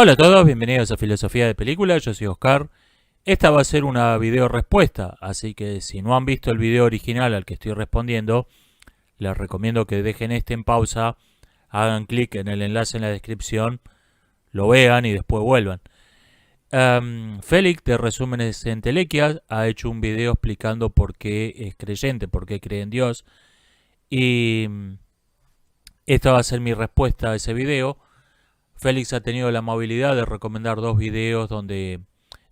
Hola a todos, bienvenidos a Filosofía de Película, yo soy Oscar. Esta va a ser una video respuesta, así que si no han visto el video original al que estoy respondiendo, les recomiendo que dejen este en pausa, hagan clic en el enlace en la descripción, lo vean y después vuelvan. Félix de Resúmenes en Telequia ha hecho un video explicando por qué es creyente, por qué cree en Dios, y esta va a ser mi respuesta a ese video. Félix ha tenido la amabilidad de recomendar dos videos donde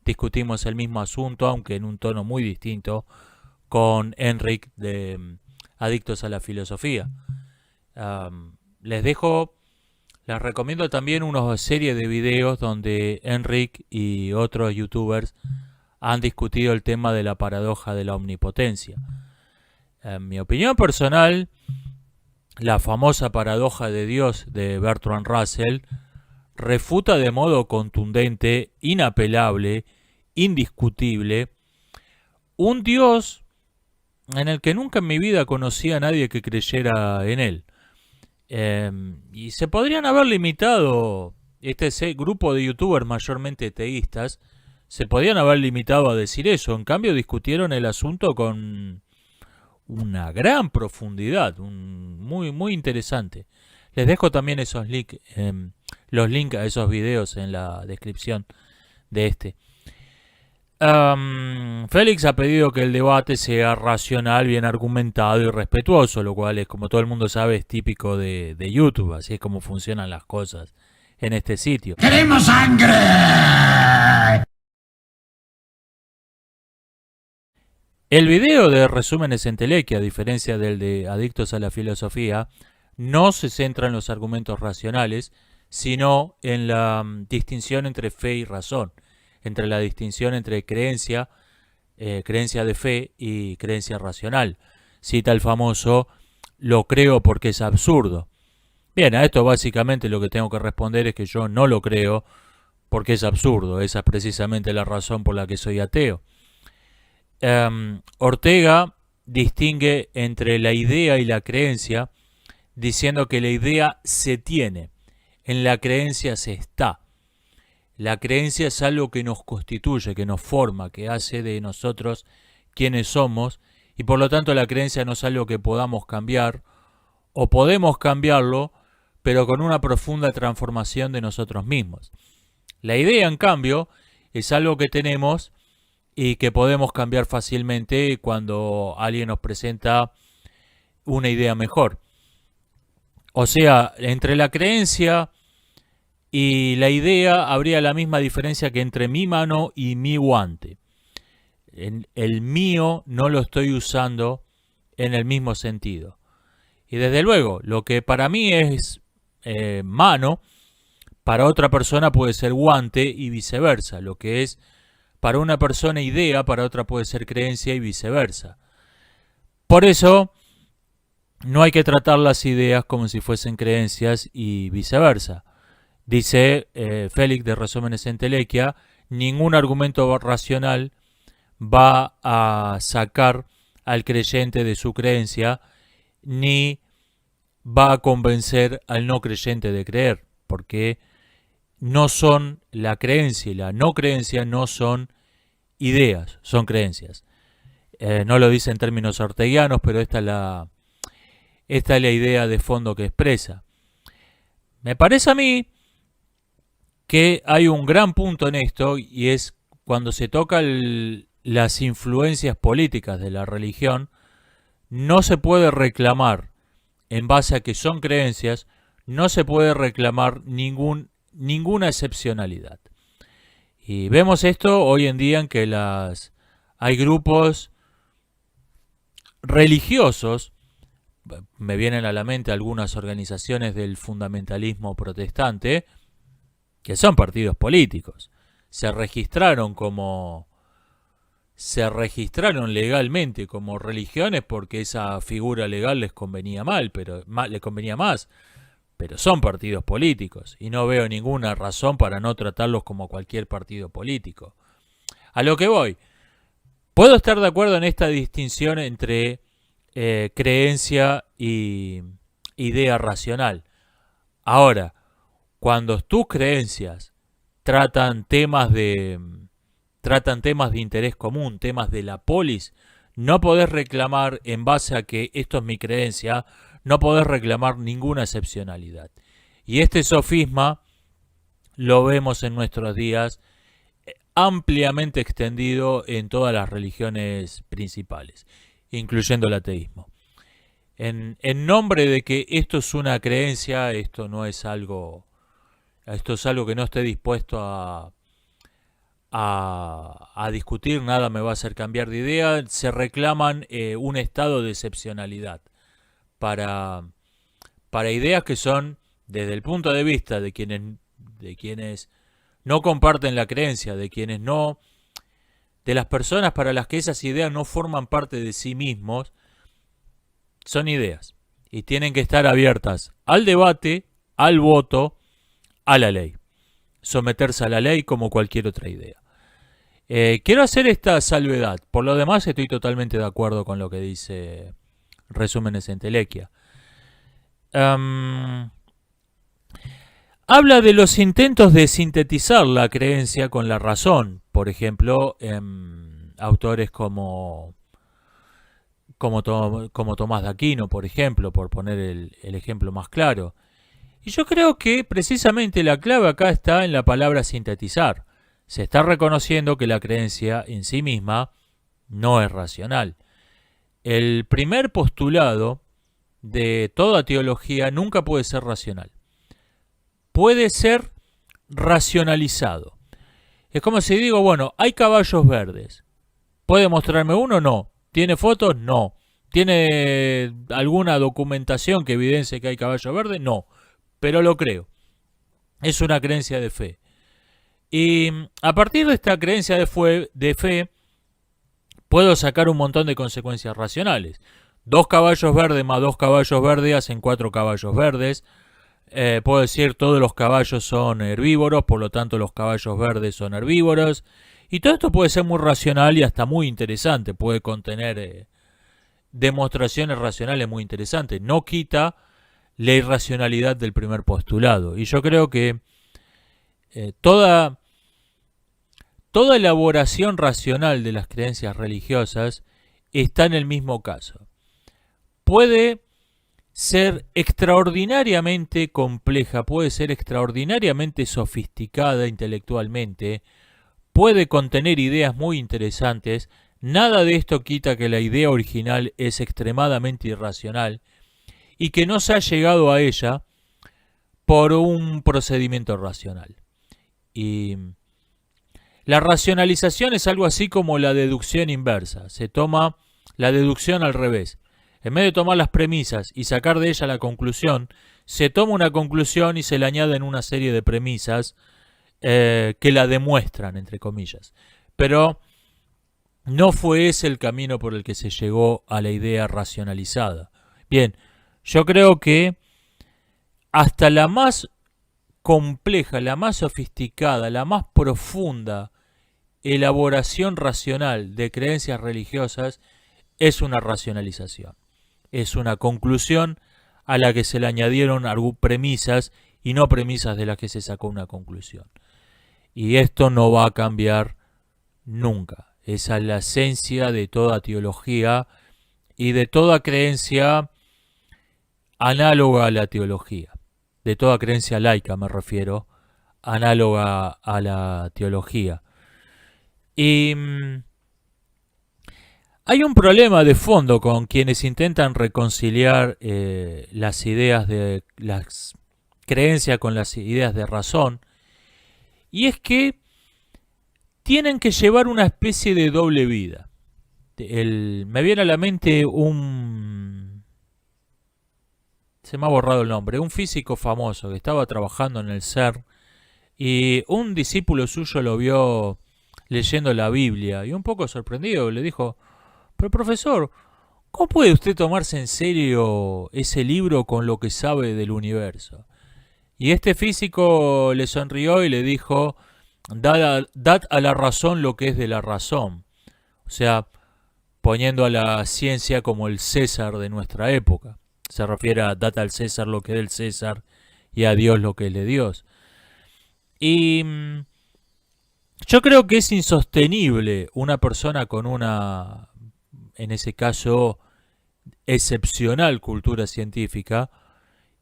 discutimos el mismo asunto, aunque en un tono muy distinto, con Enric de Adictos a la Filosofía. Les recomiendo también una serie de videos donde Enric y otros youtubers han discutido el tema de la paradoja de la omnipotencia. En mi opinión personal, la famosa paradoja de Dios de Bertrand Russell refuta de modo contundente, inapelable, indiscutible, un Dios en el que nunca en mi vida conocí a nadie que creyera en él. Y se podrían haber limitado, este grupo de youtubers mayormente teístas, se podrían haber limitado a decir eso. En cambio discutieron el asunto con una gran profundidad, muy interesante. Les dejo también los links a esos videos en la descripción de este. Félix ha pedido que el debate sea racional, bien argumentado y respetuoso, lo cual es, como todo el mundo sabe, es típico de YouTube, así es como funcionan las cosas en este sitio. ¡Queremos sangre! El video de Resúmenes en Telequia, a diferencia del de Adictos a la Filosofía, no se centra en los argumentos racionales, sino en la distinción entre fe y razón, entre la distinción entre creencia de fe y creencia racional. Cita el famoso, lo creo porque es absurdo. Bien, a esto básicamente lo que tengo que responder es que yo no lo creo porque es absurdo. Esa es precisamente la razón por la que soy ateo. Ortega distingue entre la idea y la creencia, diciendo que la idea se tiene, en la creencia se está. La creencia es algo que nos constituye, que nos forma, que hace de nosotros quienes somos, y por lo tanto la creencia no es algo que podamos cambiar, o podemos cambiarlo, pero con una profunda transformación de nosotros mismos. La idea, en cambio, es algo que tenemos y que podemos cambiar fácilmente cuando alguien nos presenta una idea mejor. O sea, entre la creencia y la idea habría la misma diferencia que entre mi mano y mi guante. El mío no lo estoy usando en el mismo sentido. Y desde luego, lo que para mí es mano, para otra persona puede ser guante y viceversa. Lo que es para una persona idea, para otra puede ser creencia y viceversa. Por eso, no hay que tratar las ideas como si fuesen creencias y viceversa. Dice Félix de Resúmenes en Telequia, ningún argumento racional va a sacar al creyente de su creencia, ni va a convencer al no creyente de creer, porque no son la creencia y la no creencia no son ideas, son creencias. No lo dice en términos orteguianos, pero esta es la idea de fondo que expresa. Me parece a mí que hay un gran punto en esto, y es cuando se toca las influencias políticas de la religión, no se puede reclamar, en base a que son creencias, no se puede reclamar ninguna excepcionalidad. Y vemos esto hoy en día en que hay grupos religiosos, me vienen a la mente algunas organizaciones del fundamentalismo protestante, que son partidos políticos. Se registraron legalmente como religiones porque esa figura legal les convenía les convenía más, pero son partidos políticos y no veo ninguna razón para no tratarlos como cualquier partido político. A lo que voy, puedo estar de acuerdo en esta distinción entre creencia y idea racional. Ahora, cuando tus creencias tratan temas de interés común, temas de la polis, no podés reclamar, en base a que esto es mi creencia, no podés reclamar ninguna excepcionalidad. Y este sofisma lo vemos en nuestros días ampliamente extendido en todas las religiones principales, incluyendo el ateísmo. En nombre de que esto es una creencia, esto es algo que no esté dispuesto a discutir, nada me va a hacer cambiar de idea, se reclaman un estado de excepcionalidad para ideas que son, desde el punto de vista de quienes no comparten la creencia, de las personas para las que esas ideas no forman parte de sí mismos, son ideas y tienen que estar abiertas al debate, al voto, a la ley. Someterse a la ley como cualquier otra idea. Quiero hacer esta salvedad. Por lo demás estoy totalmente de acuerdo con lo que dice Resúmenes Entelequia. Habla de los intentos de sintetizar la creencia con la razón. Por ejemplo, autores como Tomás de Aquino, por ejemplo, por poner el ejemplo más claro. Y yo creo que precisamente la clave acá está en la palabra sintetizar. Se está reconociendo que la creencia en sí misma no es racional. El primer postulado de toda teología nunca puede ser racional. Puede ser racionalizado. Es como si digo, bueno, hay caballos verdes. ¿Puede mostrarme uno? No. ¿Tiene fotos? No. ¿Tiene alguna documentación que evidencie que hay caballos verdes? No. Pero lo creo. Es una creencia de fe. Y a partir de esta creencia de fe, puedo sacar un montón de consecuencias racionales. 2 caballos verdes más 2 caballos verdes hacen 4 caballos verdes. Puedo decir todos los caballos son herbívoros, por lo tanto los caballos verdes son herbívoros. Y todo esto puede ser muy racional y hasta muy interesante. Puede contener demostraciones racionales muy interesantes. No quita la irracionalidad del primer postulado. Y yo creo que toda elaboración racional de las creencias religiosas está en el mismo caso. Puede ser extraordinariamente compleja, puede ser extraordinariamente sofisticada intelectualmente, puede contener ideas muy interesantes. Nada de esto quita que la idea original es extremadamente irracional y que no se ha llegado a ella por un procedimiento racional. Y la racionalización es algo así como la deducción inversa. Se toma la deducción al revés. En vez de tomar las premisas y sacar de ella la conclusión, se toma una conclusión y se le añaden una serie de premisas que la demuestran, entre comillas. Pero no fue ese el camino por el que se llegó a la idea racionalizada. Bien, yo creo que hasta la más compleja, la más sofisticada, la más profunda elaboración racional de creencias religiosas es una racionalización. Es una conclusión a la que se le añadieron premisas y no premisas de las que se sacó una conclusión. Y esto no va a cambiar nunca. Esa es la esencia de toda teología y de toda creencia análoga a la teología. De toda creencia laica me refiero, análoga a la teología. Y hay un problema de fondo con quienes intentan reconciliar las ideas de las creencias con las ideas de razón, y es que tienen que llevar una especie de doble vida. Me viene a la mente se me ha borrado el nombre, un físico famoso que estaba trabajando en el CERN y un discípulo suyo lo vio leyendo la Biblia y un poco sorprendido le dijo: pero profesor, ¿cómo puede usted tomarse en serio ese libro con lo que sabe del universo? Y este físico le sonrió y le dijo: dad a la razón lo que es de la razón. O sea, poniendo a la ciencia como el César de nuestra época. Se refiere a dad al César lo que es del César y a Dios lo que es de Dios. Y Yo creo que es insostenible una persona con una, en ese caso, excepcional cultura científica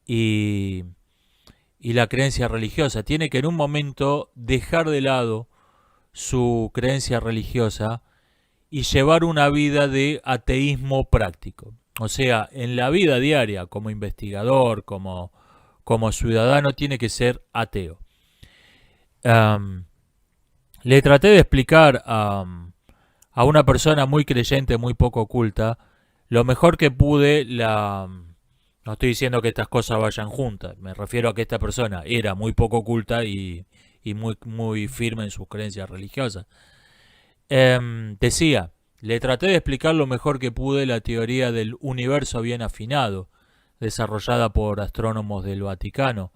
y, y la creencia religiosa. Tiene que en un momento dejar de lado su creencia religiosa y llevar una vida de ateísmo práctico. O sea, en la vida diaria, como investigador, como ciudadano, tiene que ser ateo. Um, Le traté de explicar a una persona muy creyente, muy poco oculta, lo mejor que pude. No estoy diciendo que estas cosas vayan juntas, me refiero a que esta persona era muy poco oculta y muy firme en sus creencias religiosas. Decía, le traté de explicar lo mejor que pude la teoría del universo bien afinado, desarrollada por astrónomos del Vaticano.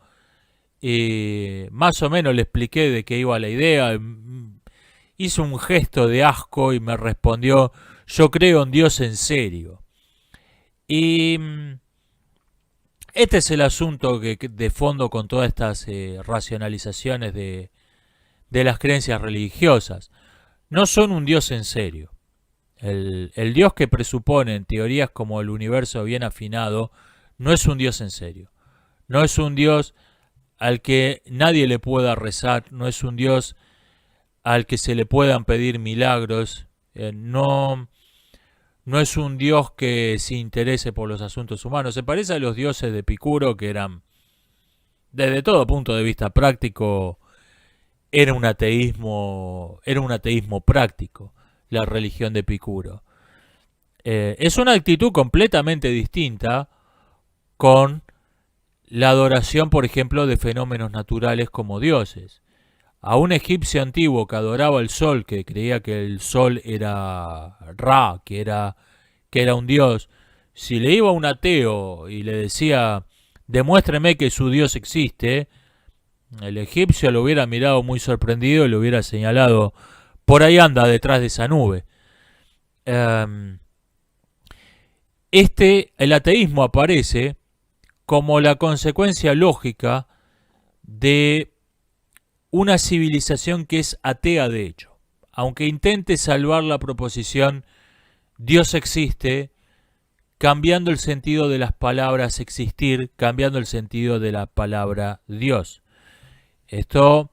Y más o menos le expliqué de qué iba la idea. Hizo un gesto de asco y me respondió, yo creo en Dios en serio. Y este es el asunto que de fondo con todas estas racionalizaciones de las creencias religiosas. No son un Dios en serio. El Dios que presuponen teorías como el universo bien afinado no es un Dios en serio. No es un Dios al que nadie le pueda rezar, no es un Dios al que se le puedan pedir milagros, no es un Dios que se interese por los asuntos humanos. Se parece a los dioses de Epicuro, que eran, desde todo punto de vista práctico, era un ateísmo práctico, la religión de Epicuro. Es una actitud completamente distinta con la adoración, por ejemplo, de fenómenos naturales como dioses. A un egipcio antiguo que adoraba el sol, que creía que el sol era Ra, que era un dios, si le iba a un ateo y le decía, demuéstreme que su dios existe, el egipcio lo hubiera mirado muy sorprendido y le hubiera señalado, por ahí anda detrás de esa nube. El ateísmo aparece como la consecuencia lógica de una civilización que es atea de hecho. Aunque intente salvar la proposición Dios existe, cambiando el sentido de las palabras existir, cambiando el sentido de la palabra Dios. Esto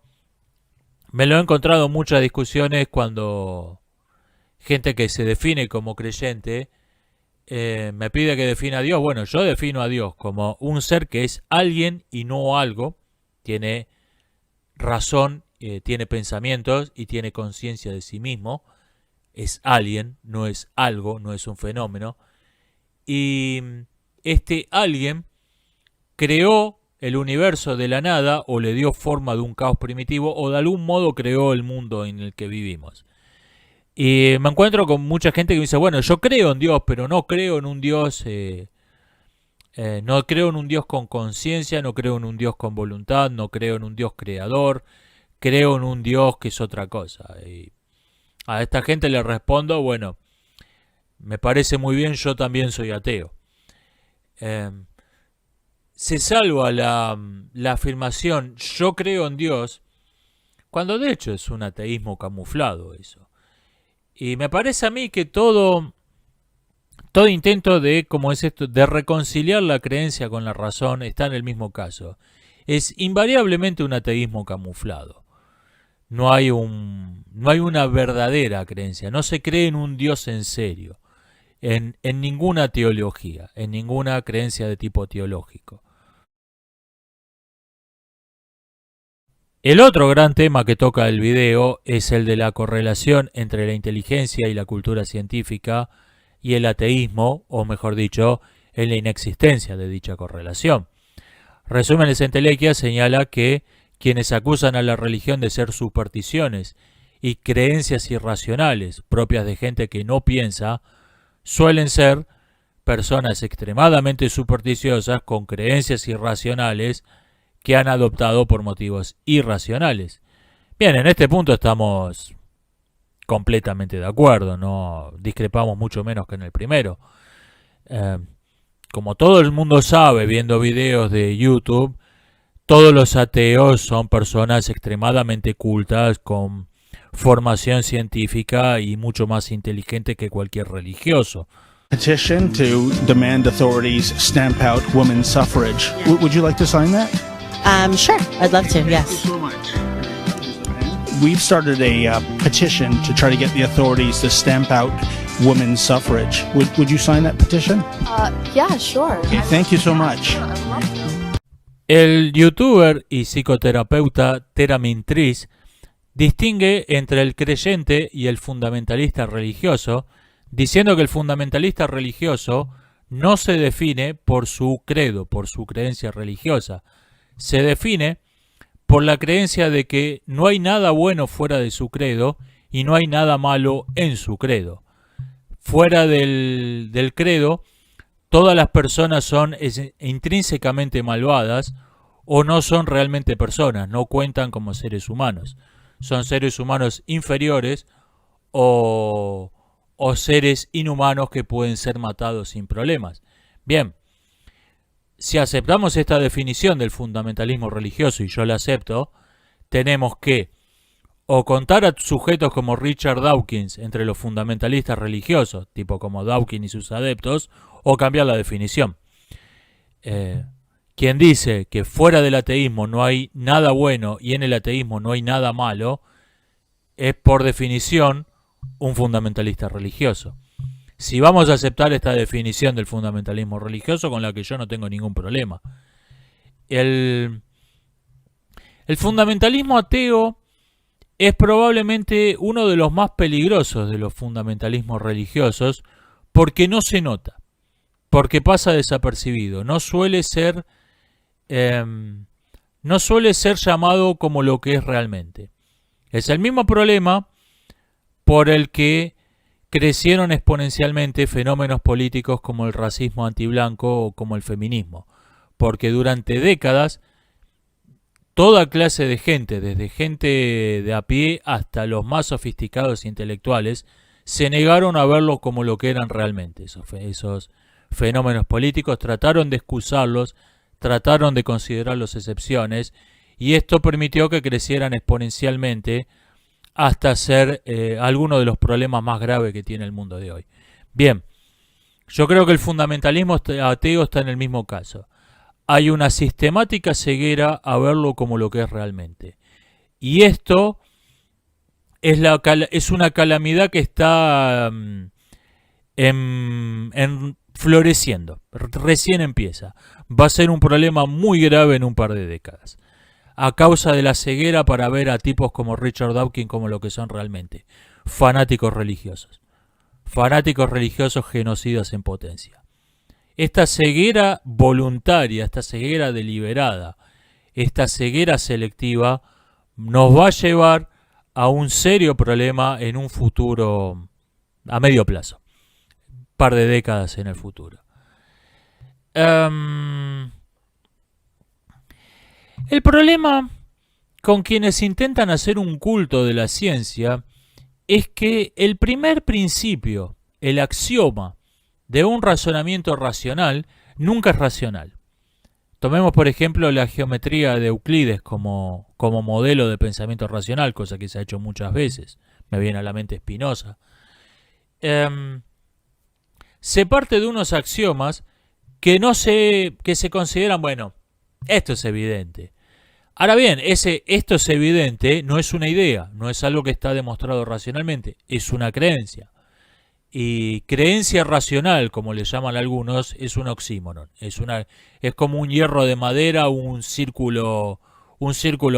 me lo he encontrado en muchas discusiones cuando gente que se define como creyente me pide que defina a Dios. Bueno, yo defino a Dios como un ser que es alguien y no algo, tiene razón, tiene pensamientos y tiene conciencia de sí mismo. Es alguien, no es algo, no es un fenómeno. Y este alguien creó el universo de la nada o le dio forma de un caos primitivo o de algún modo creó el mundo en el que vivimos. Y me encuentro con mucha gente que dice, bueno, yo creo en Dios, pero no creo en un Dios, no creo en un Dios con conciencia, no creo en un Dios con voluntad, no creo en un Dios creador, creo en un Dios que es otra cosa. Y a esta gente le respondo, bueno, me parece muy bien, yo también soy ateo. Se salva la afirmación, yo creo en Dios, cuando de hecho es un ateísmo camuflado eso. Y me parece a mí que todo intento de, como es esto, de reconciliar la creencia con la razón está en el mismo caso. Es invariablemente un ateísmo camuflado. No hay una verdadera creencia. No se cree en un Dios en serio. En ninguna teología, en ninguna creencia de tipo teológico. El otro gran tema que toca el video es el de la correlación entre la inteligencia y la cultura científica y el ateísmo, o mejor dicho, en la inexistencia de dicha correlación. Resúmenes Entelequia señala que quienes acusan a la religión de ser supersticiones y creencias irracionales propias de gente que no piensa, suelen ser personas extremadamente supersticiosas con creencias irracionales que han adoptado por motivos irracionales. Bien, en este punto estamos completamente de acuerdo, no discrepamos mucho menos que en el primero. Como todo el mundo sabe viendo videos de YouTube, todos los ateos son personas extremadamente cultas, con formación científica y mucho más inteligente que cualquier religioso. Petition to demand authorities stamp out women's suffrage. Would you like to sign that? Sure, I'd love to, yes. So much. We've started a petition to try to get the authorities to stamp out women's suffrage. Would you sign that petition? Yeah, sure. Okay, thank you so much. El youtuber y psicoterapeuta Teramintris distingue entre el creyente y el fundamentalista religioso, diciendo que el fundamentalista religioso no se define por su credo, por su creencia religiosa. Se define por la creencia de que no hay nada bueno fuera de su credo y no hay nada malo en su credo. Fuera del credo, todas las personas son intrínsecamente malvadas o no son realmente personas, no cuentan como seres humanos. Son seres humanos inferiores o seres inhumanos que pueden ser matados sin problemas. Bien, si aceptamos esta definición del fundamentalismo religioso, y yo la acepto, tenemos que o contar a sujetos como Richard Dawkins entre los fundamentalistas religiosos, tipo como Dawkins y sus adeptos, o cambiar la definición. Quien dice que fuera del ateísmo no hay nada bueno y en el ateísmo no hay nada malo, es por definición un fundamentalista religioso. Si vamos a aceptar esta definición del fundamentalismo religioso, con la que yo no tengo ningún problema. El fundamentalismo ateo es probablemente uno de los más peligrosos de los fundamentalismos religiosos porque no se nota, porque pasa desapercibido, no suele ser llamado como lo que es realmente. Es el mismo problema por el que crecieron exponencialmente fenómenos políticos como el racismo antiblanco o como el feminismo, porque durante décadas toda clase de gente, desde gente de a pie hasta los más sofisticados intelectuales, se negaron a verlo como lo que eran realmente. Esos fenómenos políticos trataron de excusarlos, trataron de considerarlos excepciones, y esto permitió que crecieran exponencialmente hasta ser alguno de los problemas más graves que tiene el mundo de hoy. Bien, yo creo que el fundamentalismo ateo está en el mismo caso. Hay una sistemática ceguera a verlo como lo que es realmente. Y esto es una calamidad que está floreciendo, recién empieza. Va a ser un problema muy grave en un par de décadas, a causa de la ceguera para ver a tipos como Richard Dawkins como lo que son realmente, fanáticos religiosos genocidas en potencia. Esta ceguera voluntaria, esta ceguera deliberada, esta ceguera selectiva nos va a llevar a un serio problema en un futuro a medio plazo, un par de décadas en el futuro. El problema con quienes intentan hacer un culto de la ciencia es que el primer principio, el axioma de un razonamiento racional, nunca es racional. Tomemos por ejemplo la geometría de Euclides como modelo de pensamiento racional, cosa que se ha hecho muchas veces. Me viene a la mente Spinoza. Se parte de unos axiomas que se consideran, bueno, esto es evidente. Ahora bien, esto es evidente no es una idea, no es algo que está demostrado racionalmente, es una creencia. Y creencia racional, como le llaman algunos, es un oxímoron. Es como un hierro de madera o un círculo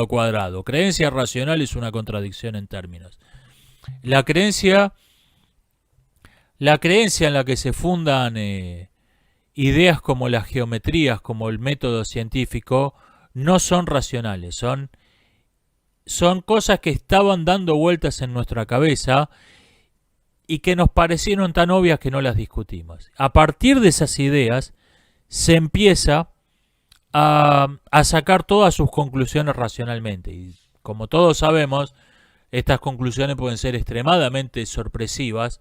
cuadrado. Creencia racional es una contradicción en términos. La creencia en la que se fundan ideas como las geometrías, como el método científico, no son racionales, son cosas que estaban dando vueltas en nuestra cabeza y que nos parecieron tan obvias que no las discutimos. A partir de esas ideas se empieza a sacar todas sus conclusiones racionalmente. Y como todos sabemos, estas conclusiones pueden ser extremadamente sorpresivas,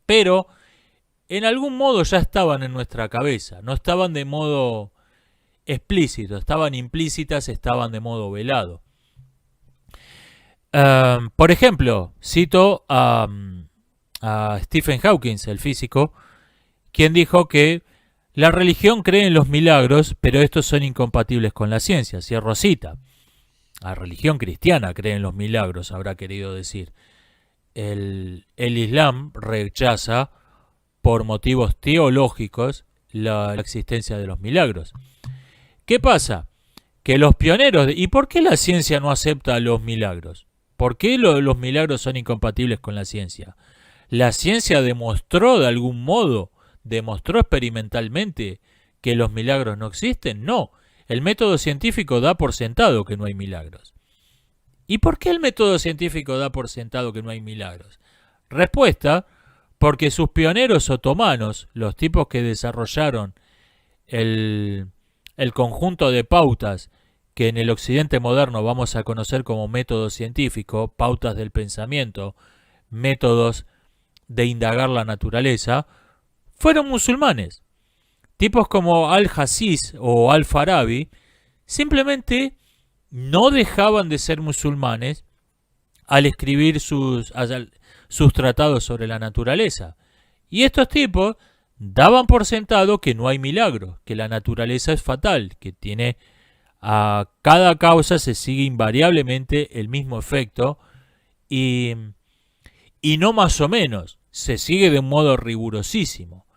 pero en algún modo ya estaban en nuestra cabeza, no estaban de modo explícito, estaban implícitas, estaban de modo velado. Por ejemplo, cito a Stephen Hawking, el físico, quien dijo que la religión cree en los milagros, pero estos son incompatibles con la ciencia. Cierro cita. La religión cristiana cree en los milagros, habrá querido decir. El Islam rechaza, por motivos teológicos, la existencia de los milagros. ¿Qué pasa? Que los pioneros... ¿Y por qué la ciencia no acepta los milagros? ¿Por qué los milagros son incompatibles con la ciencia? ¿La ciencia demostró de algún modo, demostró experimentalmente que los milagros no existen? No. El método científico da por sentado que no hay milagros. ¿Y por qué el método científico da por sentado que no hay milagros? Respuesta, porque sus pioneros otomanos, los tipos que desarrollaron el conjunto de pautas que en el occidente moderno vamos a conocer como método científico, pautas del pensamiento, métodos de indagar la naturaleza, fueron musulmanes. Tipos como Al-Hasis o Al-Farabi simplemente no dejaban de ser musulmanes al escribir sus tratados sobre la naturaleza. Y estos tipos daban por sentado que no hay milagros, que la naturaleza es fatal, que tiene a cada causa se sigue invariablemente el mismo efecto y no más o menos, se sigue de un modo rigurosísimo.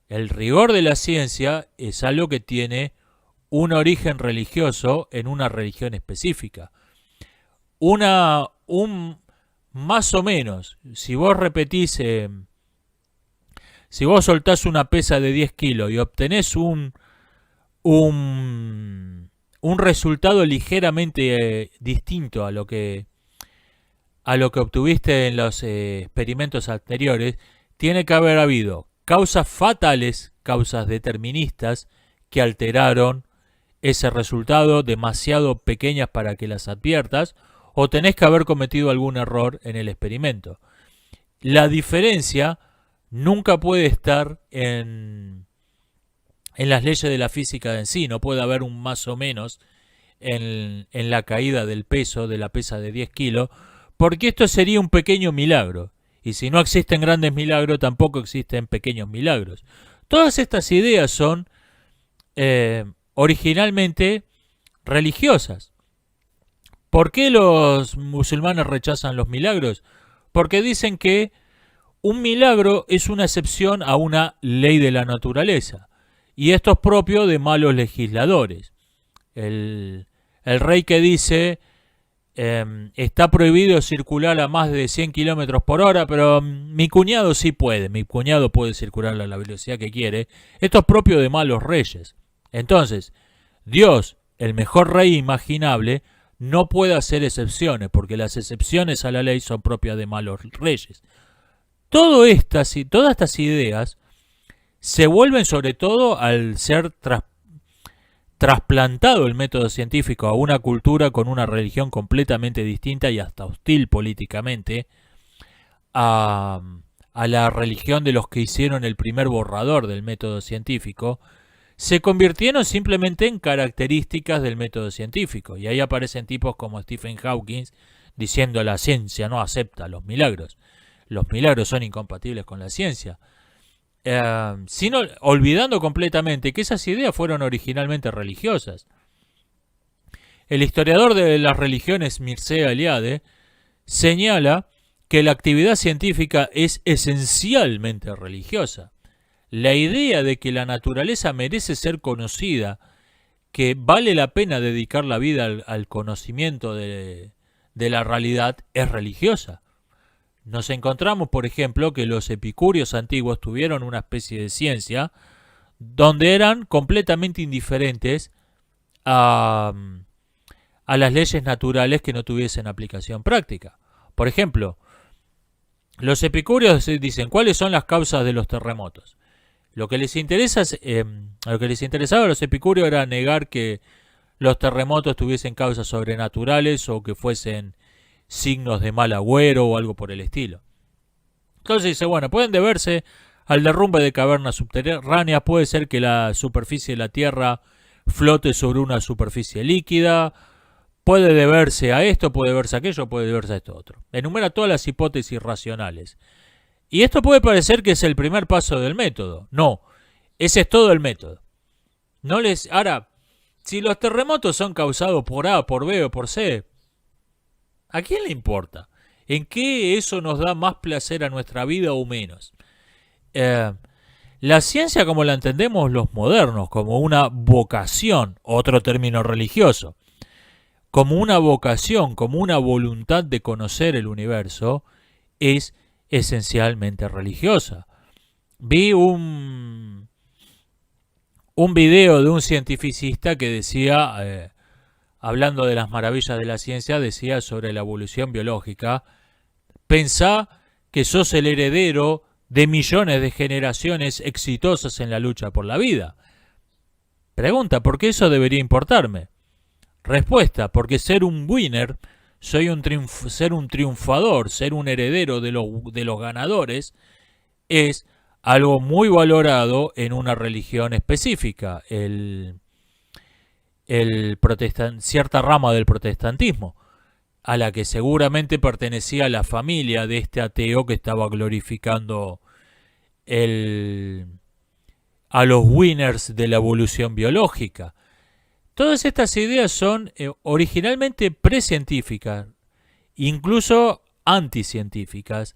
El rigor de la ciencia es algo que tiene un origen religioso en una religión específica. Más o menos, si vos repetís, si vos soltás una pesa de 10 kilos y obtenés un resultado ligeramente distinto a lo que obtuviste en los experimentos anteriores, tiene que haber habido causas fatales, causas deterministas que alteraron ese resultado, demasiado pequeñas para que las adviertas, o tenés que haber cometido algún error en el experimento. La diferencia nunca puede estar en las leyes de la física en sí, no puede haber un más o menos en la caída del peso, de la pesa de 10 kilos, porque esto sería un pequeño milagro. Y si no existen grandes milagros, tampoco existen pequeños milagros. Todas estas ideas son originalmente religiosas. ¿Por qué los musulmanes rechazan los milagros? Porque dicen que un milagro es una excepción a una ley de la naturaleza. Y esto es propio de malos legisladores. El rey que dice... está prohibido circular a más de 100 kilómetros por hora, pero mi cuñado sí puede. Mi cuñado puede circular a la velocidad que quiere. Esto es propio de malos reyes. Entonces, Dios, el mejor rey imaginable, no puede hacer excepciones, porque las excepciones a la ley son propias de malos reyes. Todas estas ideas se vuelven, sobre todo al ser trasplantado el método científico a una cultura con una religión completamente distinta y hasta hostil políticamente a la religión de los que hicieron el primer borrador del método científico, se convirtieron simplemente en características del método científico. Y ahí aparecen tipos como Stephen Hawking diciendo la ciencia no acepta los milagros. Los milagros son incompatibles con la ciencia. Sino olvidando completamente que esas ideas fueron originalmente religiosas. El historiador de las religiones Mircea Eliade señala que la actividad científica es esencialmente religiosa. La idea de que la naturaleza merece ser conocida, que vale la pena dedicar la vida al conocimiento de la realidad, es religiosa. Nos encontramos, por ejemplo, que los epicúreos antiguos tuvieron una especie de ciencia donde eran completamente indiferentes a las leyes naturales que no tuviesen aplicación práctica. Por ejemplo, los epicúreos dicen cuáles son las causas de los terremotos. Lo que les interesaba a los epicúreos era negar que los terremotos tuviesen causas sobrenaturales o que fuesen signos de mal agüero o algo por el estilo. Entonces dice, bueno, pueden deberse al derrumbe de cavernas subterráneas, puede ser que la superficie de la Tierra flote sobre una superficie líquida, puede deberse a esto, puede deberse a aquello, puede deberse a esto otro. Enumera todas las hipótesis racionales. Y esto puede parecer que es el primer paso del método. No, ese es todo el método. Ahora, si los terremotos son causados por A, por B o por C, ¿a quién le importa? ¿En qué eso nos da más placer a nuestra vida o menos? La ciencia como la entendemos los modernos, como una vocación, otro término religioso, como una vocación, como una voluntad de conocer el universo, es esencialmente religiosa. Vi un video de un cientificista que decía, hablando de las maravillas de la ciencia, decía sobre la evolución biológica: pensá que sos el heredero de millones de generaciones exitosas en la lucha por la vida. Pregunta: ¿por qué eso debería importarme? Respuesta: porque ser un winner, ser un triunfador, ser un heredero de los ganadores, es algo muy valorado en una religión específica, cierta rama del protestantismo, a la que seguramente pertenecía la familia de este ateo que estaba glorificando a los winners de la evolución biológica. Todas estas ideas son originalmente precientíficas, incluso anticientíficas,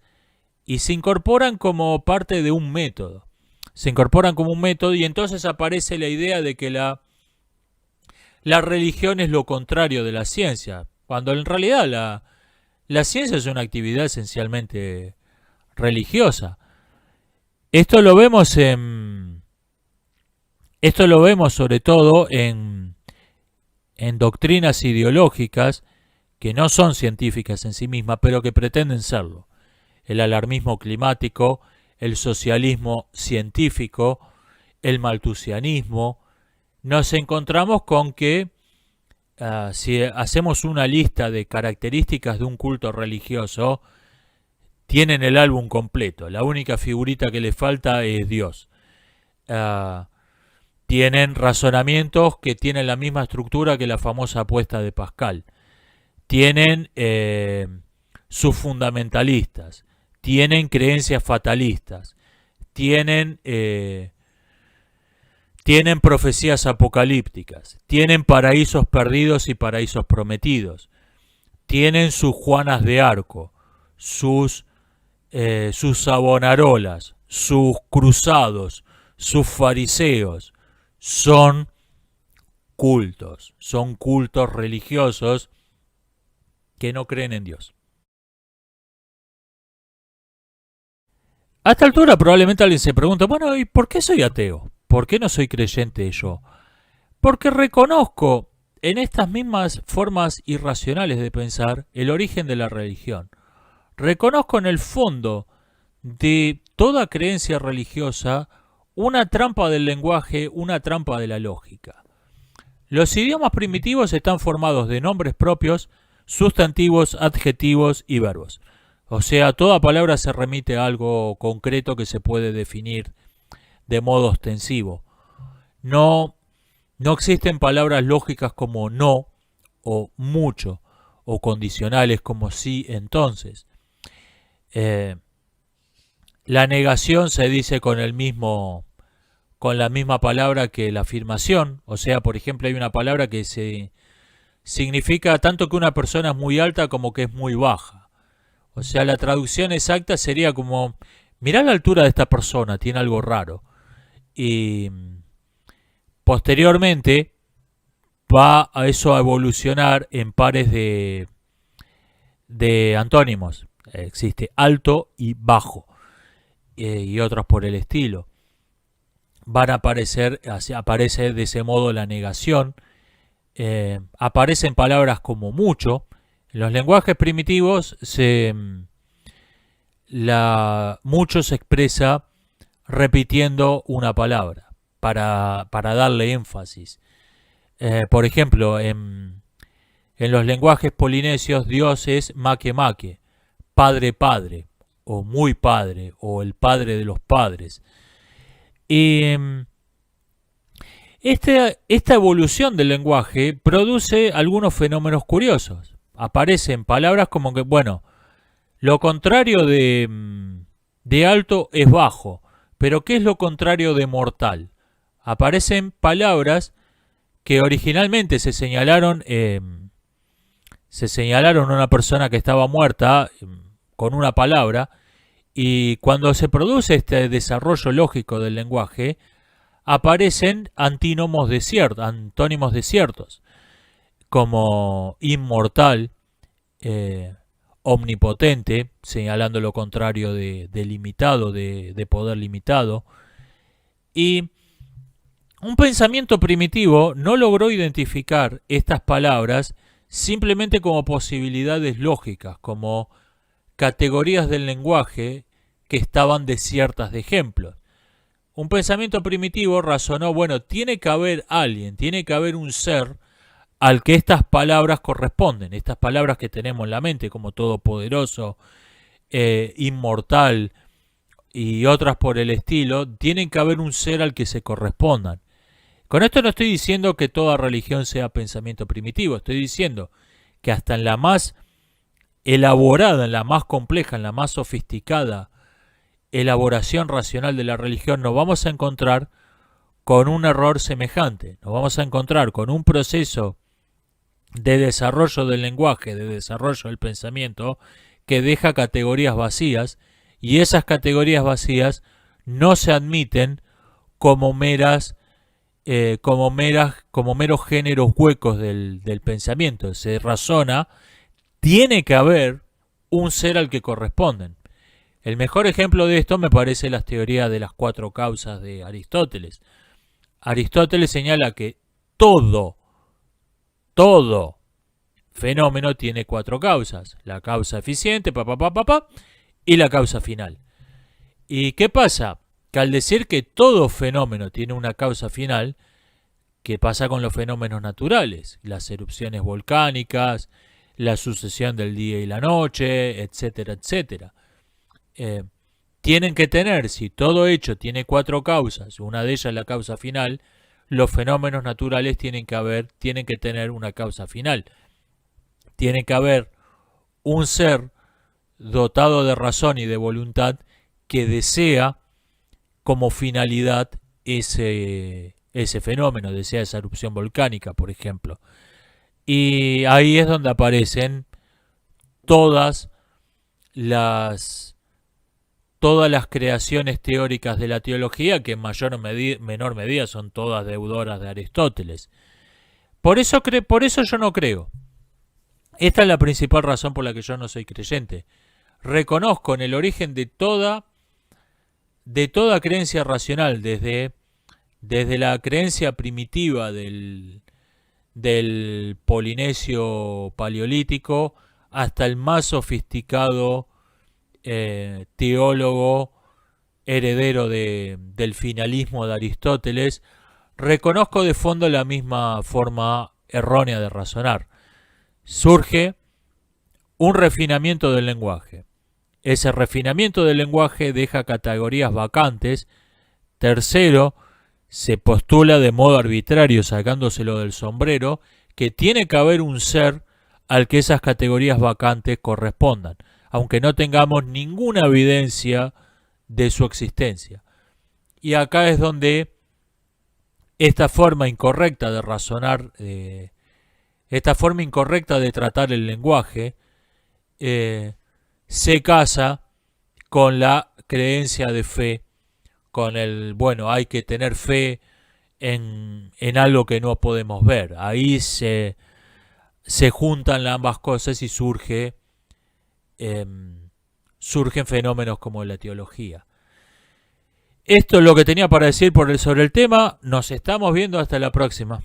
y se incorporan como parte de un método. Se incorporan como un método y entonces aparece la idea de que la religión es lo contrario de la ciencia, cuando en realidad la ciencia es una actividad esencialmente religiosa. Esto lo vemos sobre todo en doctrinas ideológicas que no son científicas en sí mismas, pero que pretenden serlo. El alarmismo climático, el socialismo científico, el malthusianismo. Nos encontramos con que si hacemos una lista de características de un culto religioso, tienen el álbum completo. La única figurita que le falta es Dios. Tienen razonamientos que tienen la misma estructura que la famosa apuesta de Pascal. Tienen sus fundamentalistas. Tienen creencias fatalistas. Tienen profecías apocalípticas. Tienen paraísos perdidos y paraísos prometidos. Tienen sus Juanas de Arco, sus Savonarolas, sus cruzados, sus fariseos. Son cultos religiosos que no creen en Dios. A esta altura probablemente alguien se pregunta: bueno, ¿y por qué soy ateo? ¿Por qué no soy creyente yo? Porque reconozco en estas mismas formas irracionales de pensar el origen de la religión. Reconozco en el fondo de toda creencia religiosa una trampa del lenguaje, una trampa de la lógica. Los idiomas primitivos están formados de nombres propios, sustantivos, adjetivos y verbos. O sea, toda palabra se remite a algo concreto que se puede definir de modo ostensivo. No existen palabras lógicas como no o mucho, o condicionales como sí, entonces. La negación se dice con la misma palabra que la afirmación. O sea, por ejemplo, hay una palabra que significa tanto que una persona es muy alta como que es muy baja. O sea, la traducción exacta sería como: mirá la altura de esta persona, tiene algo raro. Y posteriormente va a eso a evolucionar en pares de antónimos. Existe alto y bajo, y otros por el estilo. Van a aparecer, aparece de ese modo la negación. Aparecen palabras como mucho. En los lenguajes primitivos mucho se expresa repitiendo una palabra para darle énfasis. Por ejemplo, en los lenguajes polinesios, Dios es make make, padre padre, o muy padre, o el padre de los padres. Y Esta evolución del lenguaje produce algunos fenómenos curiosos. Aparecen palabras como que, bueno, lo contrario de alto es bajo, pero ¿qué es lo contrario de mortal? Aparecen palabras que originalmente se señalaron a una persona que estaba muerta con una palabra, y cuando se produce este desarrollo lógico del lenguaje, aparecen antónimos de ciertos, como inmortal, omnipotente, señalando lo contrario de limitado, de poder limitado. Y un pensamiento primitivo no logró identificar estas palabras simplemente como posibilidades lógicas, como categorías del lenguaje que estaban desiertas de ejemplos. Un pensamiento primitivo razonó, bueno, tiene que haber alguien, tiene que haber un ser al que estas palabras corresponden, estas palabras que tenemos en la mente, como todopoderoso, inmortal y otras por el estilo, tienen que haber un ser al que se correspondan. Con esto no estoy diciendo que toda religión sea pensamiento primitivo, estoy diciendo que hasta en la más elaborada, en la más compleja, en la más sofisticada elaboración racional de la religión, nos vamos a encontrar con un error semejante, nos vamos a encontrar con un proceso de desarrollo del lenguaje, de desarrollo del pensamiento, que deja categorías vacías, y esas categorías vacías no se admiten como meros géneros huecos del pensamiento. Se razona, tiene que haber un ser al que corresponden. El mejor ejemplo de esto me parece las teorías de las 4 causas de Aristóteles. Aristóteles señala que todo fenómeno tiene 4 causas. La causa eficiente, y la causa final. ¿Y qué pasa? Que al decir que todo fenómeno tiene una causa final, ¿qué pasa con los fenómenos naturales? Las erupciones volcánicas, la sucesión del día y la noche, etcétera, etcétera. Tienen que tener, si todo hecho tiene 4 causas, una de ellas la causa final, los fenómenos naturales tienen que tener una causa final. Tiene que haber un ser dotado de razón y de voluntad que desea como finalidad ese fenómeno, desea esa erupción volcánica, por ejemplo. Y ahí es donde aparecen todas las creaciones teóricas de la teología, que en mayor o menor medida son todas deudoras de Aristóteles. Por eso yo no creo. Esta es la principal razón por la que yo no soy creyente. Reconozco en el origen de toda creencia racional, desde la creencia primitiva del polinesio paleolítico hasta el más sofisticado teólogo heredero del finalismo de Aristóteles, reconozco de fondo la misma forma errónea de razonar. Surge un refinamiento del lenguaje. Ese refinamiento del lenguaje deja categorías vacantes. Tercero, se postula de modo arbitrario, sacándoselo del sombrero, que tiene que haber un ser al que esas categorías vacantes correspondan, aunque no tengamos ninguna evidencia de su existencia. Y acá es donde esta forma incorrecta de razonar, esta forma incorrecta de tratar el lenguaje, se casa con la creencia de fe, con hay que tener fe en algo que no podemos ver. Ahí se juntan ambas cosas y surgen fenómenos como la teología. Esto es lo que tenía para decir sobre el tema. Nos estamos viendo hasta la próxima.